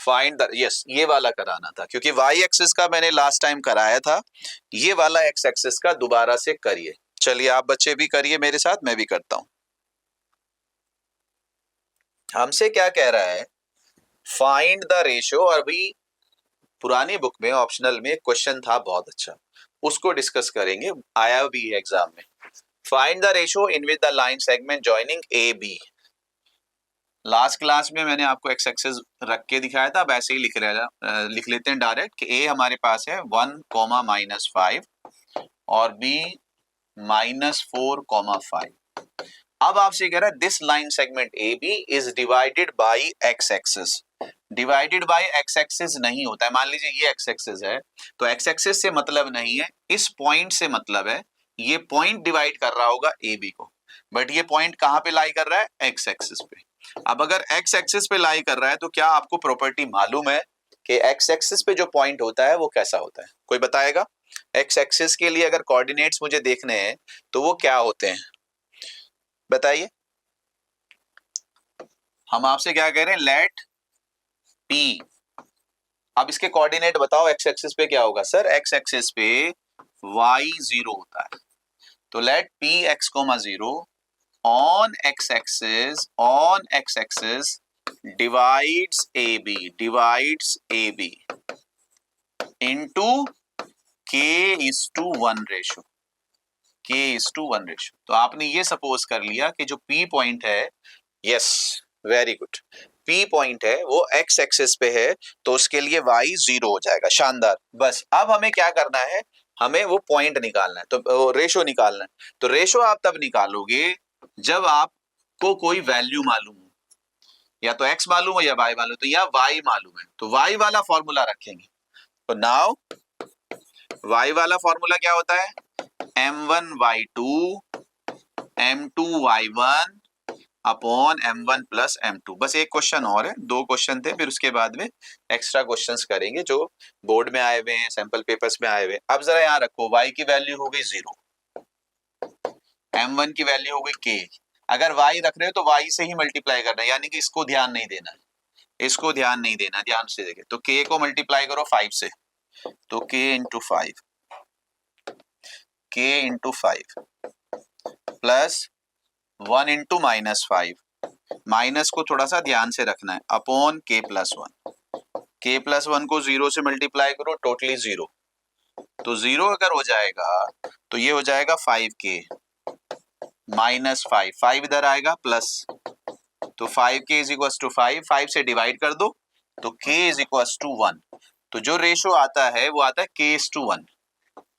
Find the, yes ये वाला कराना था क्योंकि वाई एक्सिस का मैंने लास्ट टाइम कराया था, ये वाला एक्स एक्सिस का दोबारा से करिए। चलिए आप बच्चे भी करिए मेरे साथ, मैं भी करता हूं। हमसे क्या कह रहा है, फाइंड द रेशियो। और अभी पुरानी बुक में ऑप्शनल में क्वेश्चन था बहुत अच्छा, उसको डिस्कस करेंगे, आया भी है एग्जाम में। Find the ratio in which the line segment joining A B. Last class में मैंने आपको एक्स एक्सिस रख के दिखाया था, अब ऐसे ही लिख लेते हैं डायरेक्ट कि ए हमारे पास है 1, -5 और बी -4, 5। अब आपसे कह रहा है this line segment A B is divided by x axis. Divided by x axis नहीं होता है, मान लीजिए ये एक्स एक्सिस है तो एक्स एक्सिस से मतलब नहीं है, इस पॉइंट से मतलब है। ये पॉइंट डिवाइड कर रहा होगा ए बी को, बट ये पॉइंट कहां पे लाई कर रहा है, एक्स एक्सिस पे। अब अगर एक्स एक्सिस पे लाई कर रहा है तो क्या आपको प्रॉपर्टी मालूम है कि एक्स एक्सिस पे जो पॉइंट होता है वो कैसा होता है? कोई बताएगा? एक्स एक्सिस के लिए अगर कोऑर्डिनेट्स मुझे देखने हैं तो वो क्या होते हैं, बताइए। हम आपसे क्या कह रहे हैं, लेट पी। अब इसके कोऑर्डिनेट बताओ, एक्स एक्सिस पे क्या होगा सर? एक्स एक्सिस पे y 0 होता है, तो let P x comma 0 on x axis divides A B into k:1 ratio, k:1 ratio. तो आपने ये सपोज कर लिया कि जो p पॉइंट है, yes very good, p point है वो x एक्सिस पे है, तो उसके लिए y 0 हो जाएगा। शानदार। बस अब हमें क्या करना है, हमें वो पॉइंट निकालना है, तो रेशो निकालना है। तो रेशो आप तब निकालोगे जब आपको कोई वैल्यू मालूम हो, या तो x मालूम हो या y मालूम, तो या y मालूम है तो y वाला फॉर्मूला रखेंगे। तो नाउ y वाला फॉर्मूला क्या होता है, m1y2 m2y1 upon m1 plus m2। बस एक क्वेश्चन और है, 2 क्वेश्चन थे, फिर उसके बाद में एक्स्ट्रा क्वेश्चंस करेंगे जो बोर्ड में आए हुए हैं, सैंपल पेपर्स में आए हुए हैं। अब जरा यहाँ रखो, y की वैल्यू हो गई 0, m1 की वैल्यू हो गई k। अगर y रख रहे हो तो y से ही मल्टीप्लाई करना है, यानी कि इसको ध्यान नहीं देना है, इसको ध्यान नहीं देना, ध्यान से देखे। तो k को मल्टीप्लाई करो 5 से, तो k into 5 plus 1 into -5, minus को थोड़ा सा ध्यान से रखना है, अपॉन k+1। k+1 को 0 से मल्टीप्लाई करो, टोटली 0, तो 0 अगर हो जाएगा तो ये हो जाएगा 5k -5, 5 इधर आएगा प्लस, तो 5k इज इक्वल टू 5 से डिवाइड कर दो तो k इज इक्वल टू 1। तो जो रेशो आता है वो आता है k:1,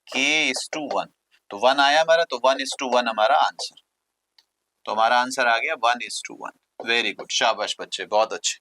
k:1। तो 1 आया हमारा, तो 1:1 हमारा आंसर। तो हमारा आंसर आ गया 1:1। वेरी गुड, शाबाश बच्चे, बहुत अच्छे।